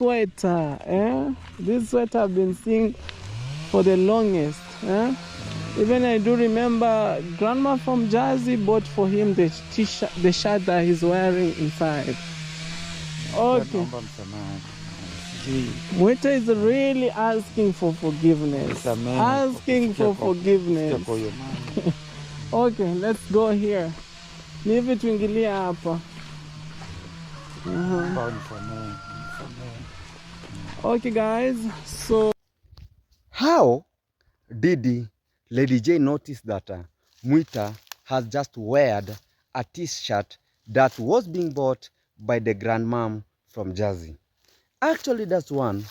sweater, this sweater I've been seeing for the longest. Even I do remember grandma from Jersey bought for him the t-shirt, the shirt that he's wearing inside. Okay. Mwita is really asking for forgiveness. Asking for forgiveness. Okay, let's go here. Leave it tuingilia hapa. Okay guys, so how did Lady J notice that Mwita has just weared a t-shirt that was being bought by the grandmom from Jersey? Actually, that's one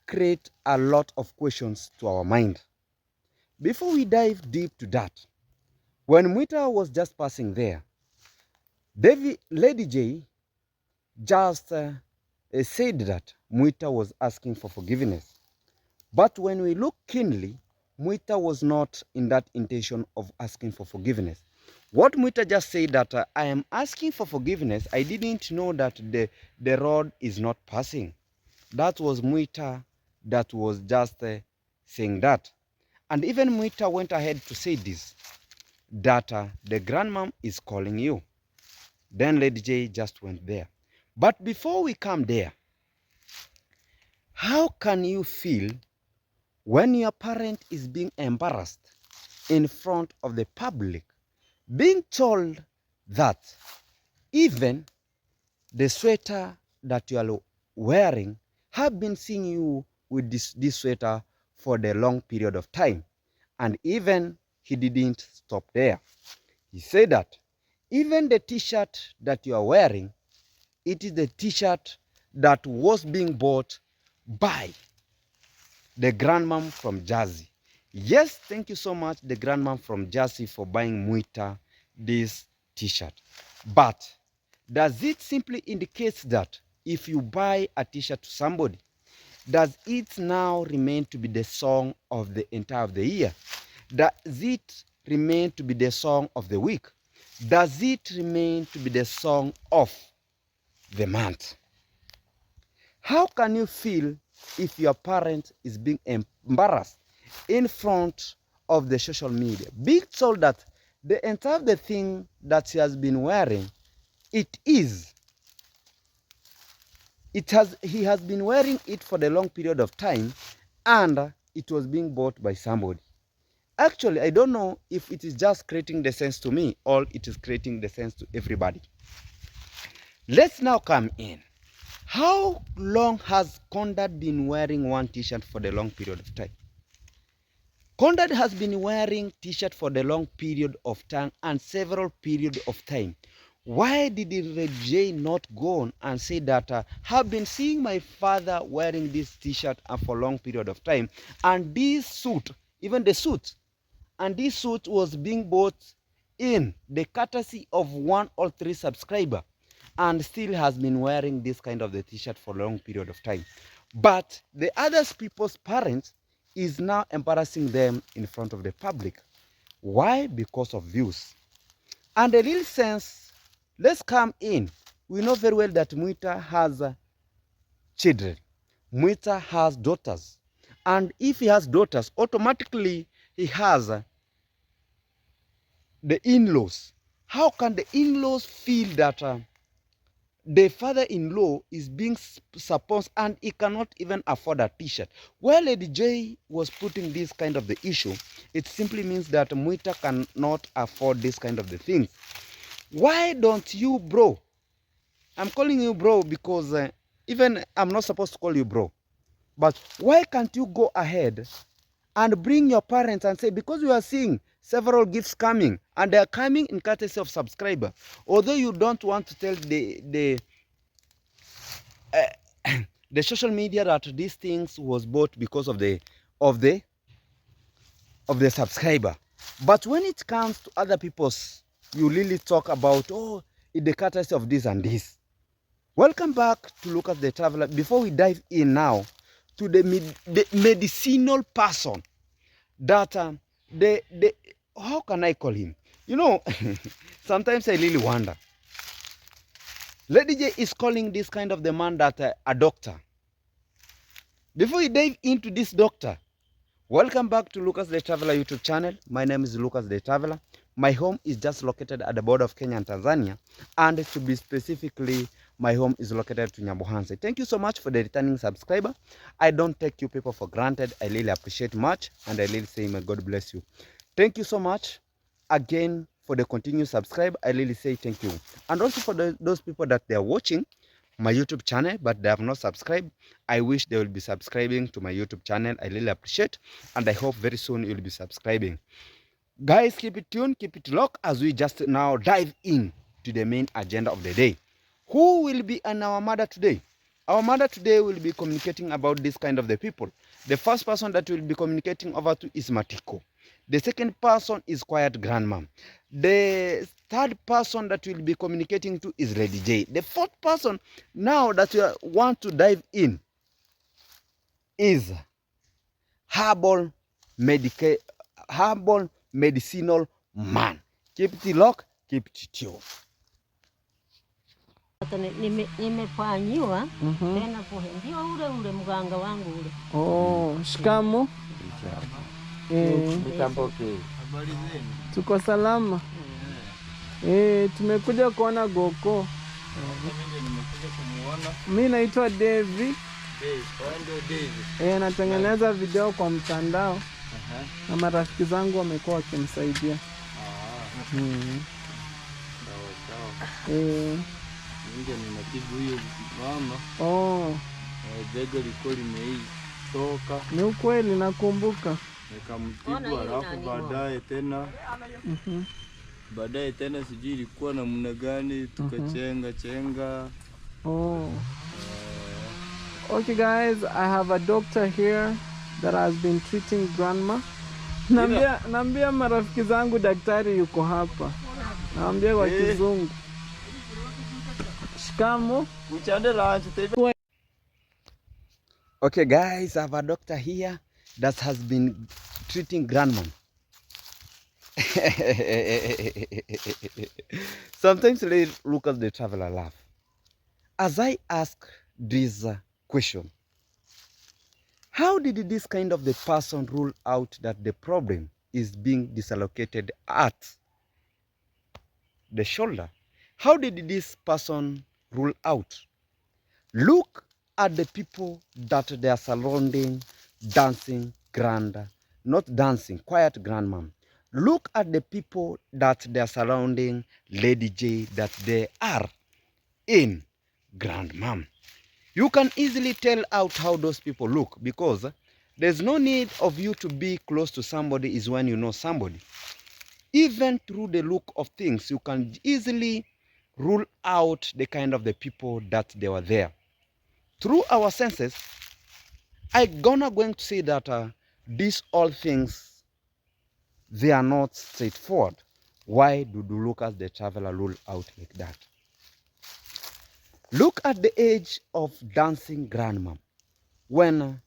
create a lot of questions to our mind. Before we dive deep to that, when Mwita was just passing there, Lady J just said that Mwita was asking for forgiveness. But when we look keenly, Mwita was not in that intention of asking for forgiveness. What Mwita just said that I am asking for forgiveness, I didn't know that the road is not passing. That was Mwita that was just saying that. And even Mwita went ahead to say this, that the grandmom is calling you. Then Lady J just went there. But before we come there, how can you feel when your parent is being embarrassed in front of the public, being told that even the sweater that you are wearing have been seeing you with this sweater for the long period of time? And even he didn't stop there. He said that even the t-shirt that you are wearing, it is the t-shirt that was being bought by the grandmom from Jersey. Yes, thank you so much, the grandmom from Jersey, for buying Mwita this t-shirt. But does it simply indicate that if you buy a t-shirt to somebody, does it now remain to be the song of the entire of the year? Does it remain to be the song of the week? Does it remain to be the song of the month? How can you feel if your parent is being embarrassed in front of the social media, being told that the entire of the thing that he has been wearing, he has been wearing it for the long period of time, and it was being bought by somebody? Actually, I don't know if it is just creating the sense to me or it is creating the sense to everybody. Let's now come in. How long has Conrad been wearing one t-shirt for the long period of time? Conrad has been wearing t-shirt for the long period of time and several periods of time. Why did J not go on and say that have been seeing my father wearing this t-shirt for a long period of time, and this suit, even the suit, and this suit was being bought in the courtesy of 1 or 3 subscribers, and still has been wearing this kind of the t-shirt for a long period of time. But the other people's parents is now embarrassing them in front of the public. Why? Because of views. And a little sense, let's come in. We know very well that Mwita has children. Mwita has daughters. And if he has daughters, automatically he has the in-laws. How can the in-laws feel that the father-in-law is being supposed and he cannot even afford a t-shirt? While Lady J was putting this kind of the issue, it simply means that Mwita cannot afford this kind of the thing. Why don't you, bro? I'm calling you bro because even I'm not supposed to call you bro. But why can't you go ahead and bring your parents and say, because we are seeing several gifts coming and they are coming in courtesy of subscriber, although you don't want to tell the social media that these things was bought because of the subscriber. But when it comes to other people's, you really talk about, oh, in the courtesy of this and this. Welcome back to Look at the Traveler. Before we dive in now to the medicinal person that how can I call him? You know, sometimes I really wonder. Lady J is calling this kind of the man that a doctor. Before we dive into this doctor, welcome back to Lucas the Traveler YouTube channel. My name is Lucas the Traveler. My home is just located at the border of Kenya and Tanzania, and to be specifically, my home is located to Nyabohanse. Thank you so much for the returning subscriber. I don't take you people for granted. I really appreciate much, and I really say may God bless you. Thank you so much again for the continued subscribe. I really say thank you. And also for those people that they are watching my YouTube channel but they have not subscribed, I wish they will be subscribing to my YouTube channel. I really appreciate, and I hope very soon you'll be subscribing. Guys, keep it tuned, keep it locked as we just now dive in to the main agenda of the day. Who will be on our mother today? Our mother today will be communicating about this kind of the people. The first person that will be communicating over to is Matiko. The second person is Quiet Grandma. The third person that will be communicating to is Lady J. The fourth person now that we want to dive in is herbal medicinal man. Keep it locked, keep it tuned. Nimefanyiwa tena ndio ule mganga wangu ule. Oh, shikamo. Habari zenu? Tuko salama. Tumekuja kuona Goko. Mimi naitwa Davy. Natengeneza video kwa mtandao. Na marafiki zangu wamekuwa wakinisaidia. Ndio ninatibu hiyo mama. Bega liko limeitoka. Ni ukweli nakumbuka. Nikamtibu alafu baadaye tena sijui ilikuwa namna gani tukachenga. Okay guys, I have a doctor here that has been treating grandma. Naambia marafiki zangu daktari yuko hapa. Naambia kwa Kizungu. Shikamo. Okay guys, I have a doctor here that has been treating grandma. Sometimes Lucas the Traveler laugh as I ask this question. How did this kind of the person rule out that the problem is being dislocated at the shoulder? How did this person rule out? Look at the people that they are surrounding, dancing quiet grandma. Look at the people that they are surrounding Lady J, that they are in grandma. You can easily tell out how those people look, because there's no need of you to be close to somebody is when you know somebody. Even through the look of things, you can easily rule out the kind of the people that they were there. Through our senses, I'm going to say that these all things, they are not straightforward. Why do Lucas the Traveler rule out like that? Look at the age of dancing grandma. Not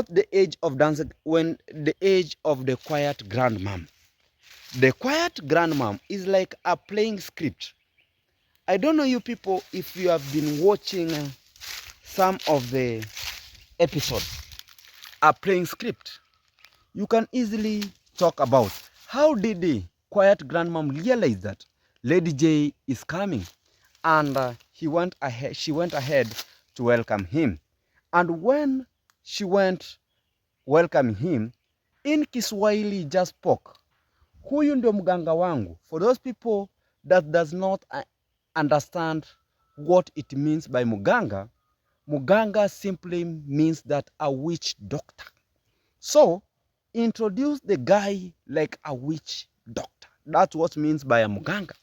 the age of dancing, when the age of the quiet grandma. The quiet grandma is like a playing script. I don't know you people if you have been watching some of the episodes. A playing script. You can easily talk about how did the quiet grandma realize that Lady J is coming, and she went ahead to welcome him. And when she went welcoming him, in Kiswahili just spoke, huyu ndio mganga wangu. For those people that does not understand what it means by muganga, muganga simply means that a witch doctor. So introduce the guy like a witch doctor. That's what means by a muganga.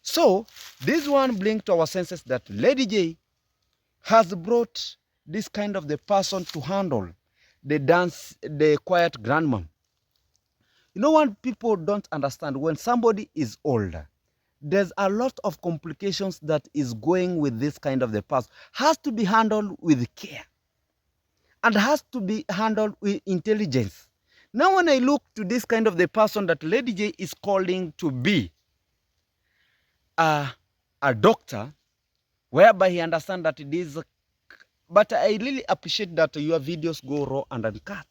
So this one brings to our senses that Lady J has brought this kind of the person to handle the quiet grandma. You know what people don't understand? When somebody is older, there's a lot of complications that is going with this kind of the person. Has to be handled with care and has to be handled with intelligence. Now when I look to this kind of the person that Lady J is calling to be a doctor, whereby he understands that this but I really appreciate that your videos go raw and uncut.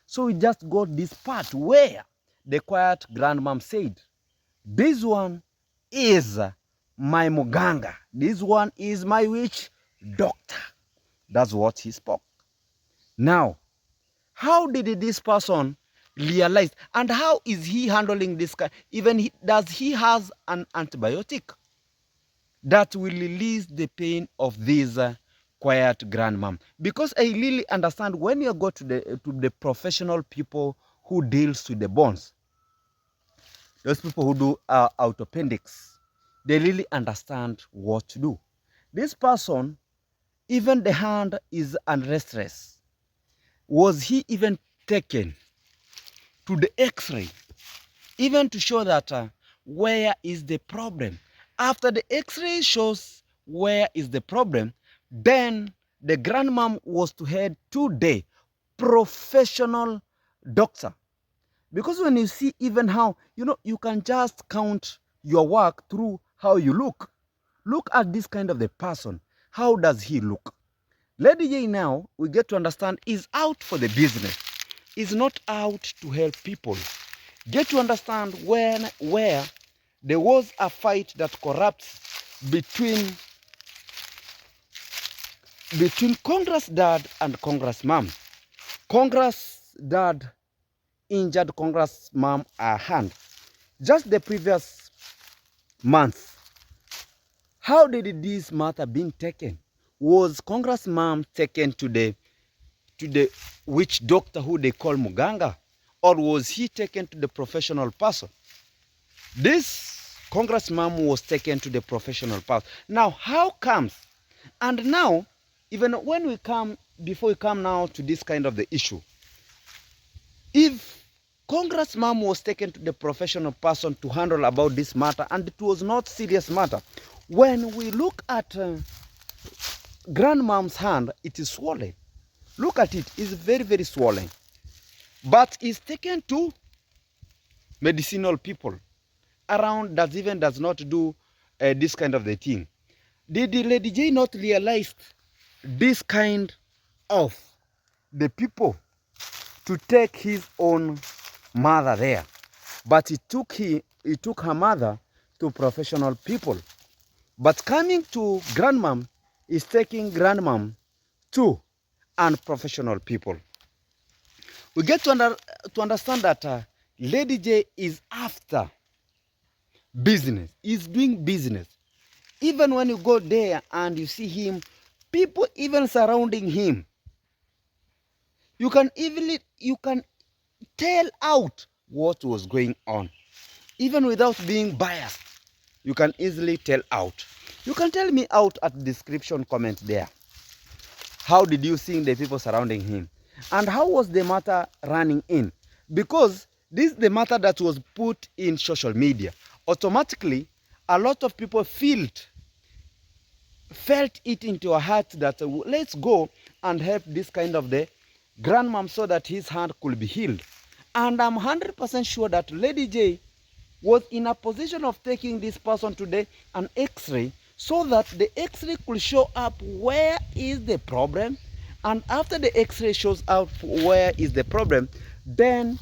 So we just got this part where the quiet grandmom said, this one is my muganga. This one is my witch doctor. That's what he spoke. Now, how did this person realize, and how is he handling this guy? Even does he has an antibiotic that will release the pain of this quiet grandmom? Because I really understand when you go to the professional people who deals with the bones, those people who do orthopedics, they really understand what to do. This person, even the hand is unrestless. Was he even taken to the x-ray, even to show that where is the problem? After the x-ray shows where is the problem, then the grandmom was to head to the professional doctor. Because when you see even how, you can just count your work through how you look. Look at this kind of the person. How does he look? Lady J now, we get to understand, is out for the business. Is not out to help people. Get to understand where there was a fight that corrupts between Congress dad and Congress mom. Congress dad injured Congress mom a hand just the previous month. How did this matter being taken? Was Congress mom taken to the witch doctor who they call Muganga, or was he taken to the professional person? This Congress mom was taken to the professional person. Now, how comes? And now, even when we come, before we come now to this kind of the issue, if Congress mom was taken to the professional person to handle about this matter, and it was not serious matter, when we look at grandmom's hand, it is swollen. Look at it, it's very, very swollen. But it's taken to medicinal people around that even does not do this kind of the thing. Did the Lady J not realize this kind of the people to take his own mother there? But he took her mother to professional people. But coming to grandmom is taking grandmom to unprofessional people. We get to understand that Lady J is after business. He's doing business. Even when you go there and you see him, people even surrounding him, you can tell out what was going on. Even without being biased, you can easily tell out. You can tell me out at the description comment there. How did you see the people surrounding him? And how was the matter running in? Because this is the matter that was put in social media. Automatically, a lot of people felt it into a heart that let's go and help this kind of the grandmom so that his hand could be healed. And I'm 100% sure that Lady J was in a position of taking this person today an x-ray so that the x-ray could show up where is the problem. And after the x-ray shows up where is the problem, then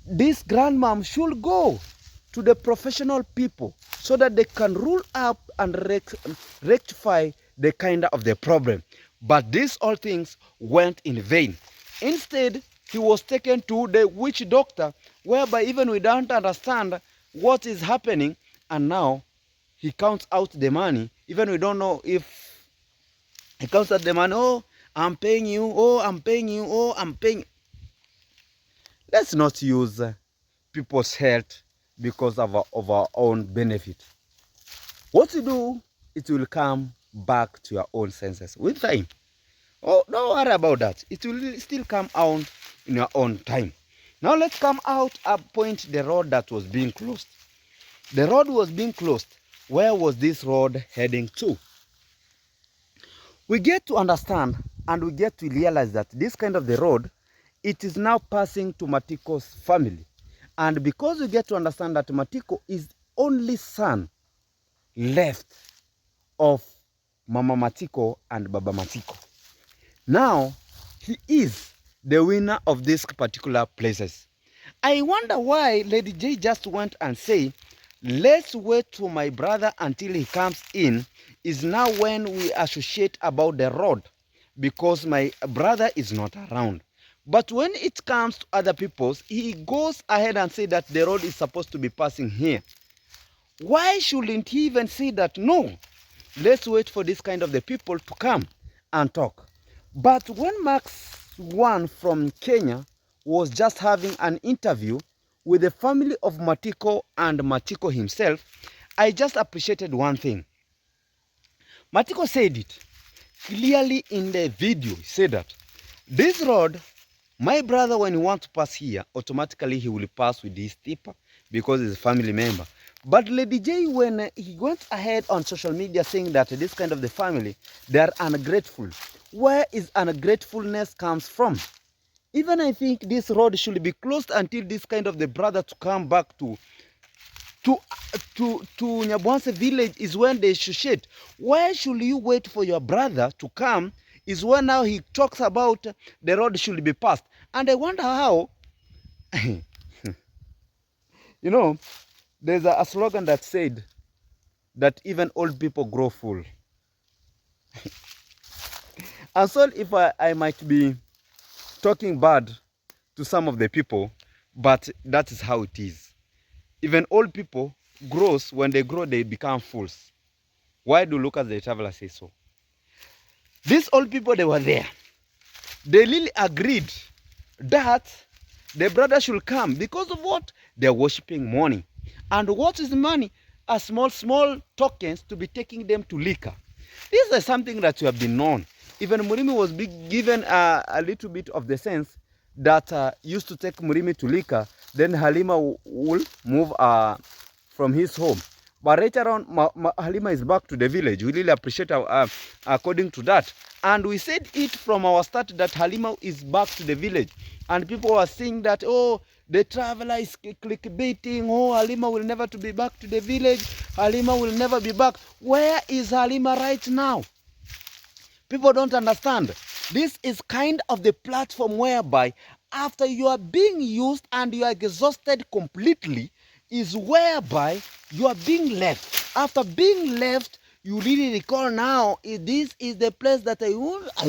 this grandmom should go to the professional people so that they can rule up and rectify the kind of the problem. But these all things went in vain. Instead, he was taken to the witch doctor, whereby even we don't understand what is happening, and now he counts out the money. Even we don't know if he counts out the money. Oh, I'm paying you. Oh, I'm paying you. Oh, I'm paying. Let's not use people's health because of our own benefit. What you do, it will come back to your own senses with time. Oh, don't worry about that. It will still come out in your own time. Now let's come out and point the road that was being closed. The road was being closed. Where was this road heading to? We get to understand and we get to realize that this kind of the road, it is now passing to Matiko's family. And because we get to understand that Matiko is only son left of Mama Matiko and Baba Matiko. Now, he is the winner of these particular places. I wonder why Lady J just went and say, let's wait for my brother until he comes in, is now when we associate about the road, because my brother is not around. But when it comes to other people's, he goes ahead and say that the road is supposed to be passing here. Why shouldn't he even say that, no, let's wait for this kind of the people to come and talk? But when Max One from Kenya was just having an interview with the family of Matiko and Matiko himself, I just appreciated one thing. Matiko said it clearly in the video. He said that this road, my brother, when he wants to pass here, automatically he will pass with this tipper because he's a family member. But Lady J, when he went ahead on social media saying that this kind of the family, they are ungrateful. Where is ungratefulness comes from? Even I think this road should be closed until this kind of the brother to come back to Nyabwanse village is when they associate. Why should you wait for your brother to come? Is when now he talks about the road should be passed. And I wonder how, you know, there's a slogan that said that even old people grow full. And so if I might be talking bad to some of the people, but that is how it is. Even old people grows, when they grow, they become fools. Why do Lucas the Traveler say so? These old people, they were there. They really agreed that the brother should come because of what? They're worshipping money. And what is money? A small tokens to be taking them to liquor. This is something that you have been known. Even Murimi was given a little bit of the sense that used to take Murimi to liquor. Then Halima will move from his home. But later on, Halima is back to the village. We really appreciate according to that. And we said it from our start that Halima is back to the village. And people were saying that, oh, the traveler is clickbaiting. Oh, Halima will never to be back to the village. Halima will never be back. Where is Halima right now? People don't understand. This is kind of the platform whereby after you are being used and you are exhausted completely, is whereby you are being left. After being left, you really recall now, this is the place that I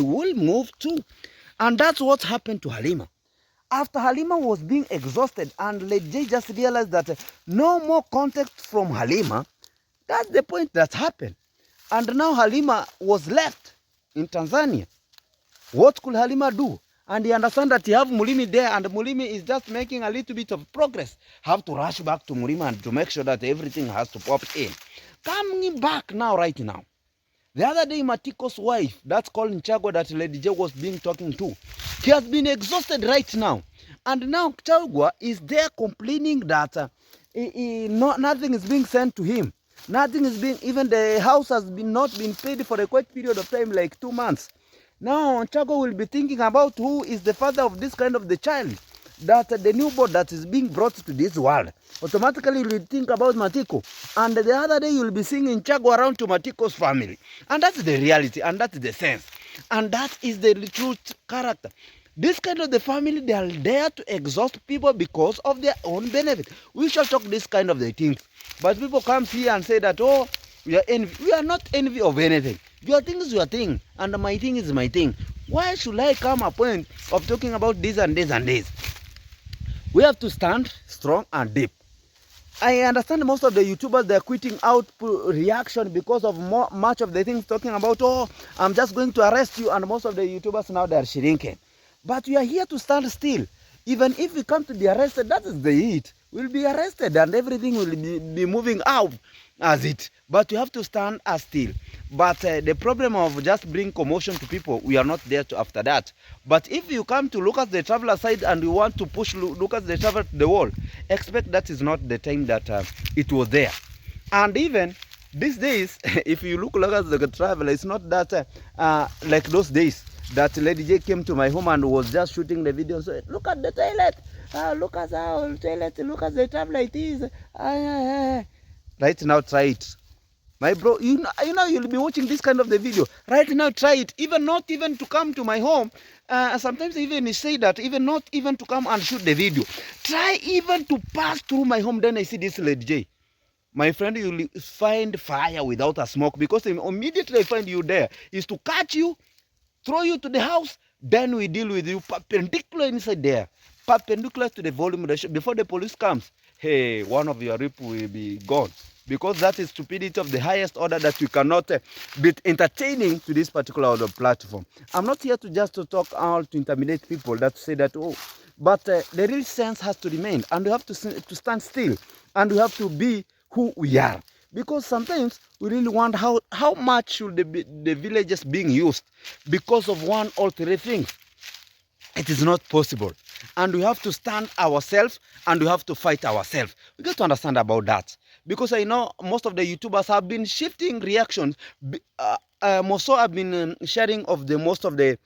will move to. And that's what happened to Halima. After Halima was being exhausted and Lady J just realized that no more contact from Halima, that's the point that happened. And now Halima was left in Tanzania. What could Halima do? And you understand that you have Mulimi there, and Mulimi is just making a little bit of progress. Have to rush back to Mulimi and to make sure that everything has to pop in. Coming back now, right now. The other day, Matiko's wife, that's called Nchagwa, that Lady J was being talking to, he has been exhausted right now. And now Nchagwa is there complaining that nothing is being sent to him. Nothing is being, even the house has not been paid for a quite period of time, like 2 months. Now Nchagwa will be thinking about who is the father of this kind of the child, that the newborn that is being brought to this world. Automatically you will think about Matiko. And the other day you will be seeing Nchagwa around to Matiko's family. And that's the reality, and that's the sense. And that is the true character. This kind of the family, they are there to exhaust people because of their own benefit. We shall talk this kind of the things. But people come here and say that, oh, we are envy. We are not envy of anything. Your thing is your thing, and my thing is my thing. Why should I come a point of talking about this and this and this? We have to stand strong and deep. I understand most of the YouTubers, they're quitting out reaction because of much of the things talking about, oh, I'm just going to arrest you. And most of the YouTubers now, they're shrinking. But we are here to stand still. Even if we come to be arrested, that is the it. We'll be arrested and everything will be moving out as it. But you have to stand as still. But the problem of just bring commotion to people, we are not there to after that. But if you come to Lucas the Traveler side and you want to push Lucas the Traveler to the wall, expect that is not the time that it was there. And even these days, if you look Lucas the Traveler, it's not that like those days that Lady J came to my home and was just shooting the video. So look at the toilet. Look at our toilet. Look at the Traveler it is. Right now, try it. My bro, you know you'll be watching this kind of the video. Right now, try it. Even not even to come to my home. Sometimes even you say that, even not even to come and shoot the video. Try even to pass through my home. Then I see this Lady J. My friend, you'll find fire without a smoke, because immediately I find you there is to catch you, throw you to the house, then we deal with you perpendicular inside there, perpendicular to the volume of the shop. Before the police comes, hey, one of your rip will be gone, because that is stupidity of the highest order that you cannot be entertaining to this particular other platform. I'm not here to just to talk out to intimidate people that say that, oh, but the real sense has to remain, and we have to stand still, and we have to be who we are. Because sometimes we really wonder how much should the villages being used because of one or three things. It is not possible, and we have to stand ourselves, and we have to fight ourselves. We got to understand about that, because I know most of the YouTubers have been shifting reactions. Most so have been sharing of the most of the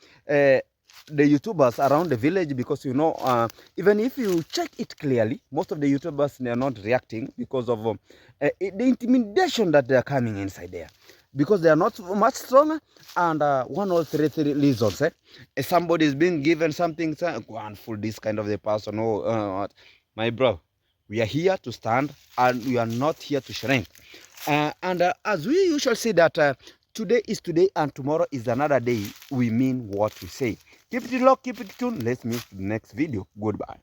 YouTubers around the village, because you know, even if you check it clearly, most of the YouTubers, they are not reacting because of the intimidation that they are coming inside there, because they are not much stronger, and one or three reasons. If somebody is being given something, go and fool this kind of the person. Oh, my bro, we are here to stand, and we are not here to shrink. As we usually say that today is today and tomorrow is another day, we mean what we say. Keep it locked, keep it tuned. Let's meet the next video. Goodbye.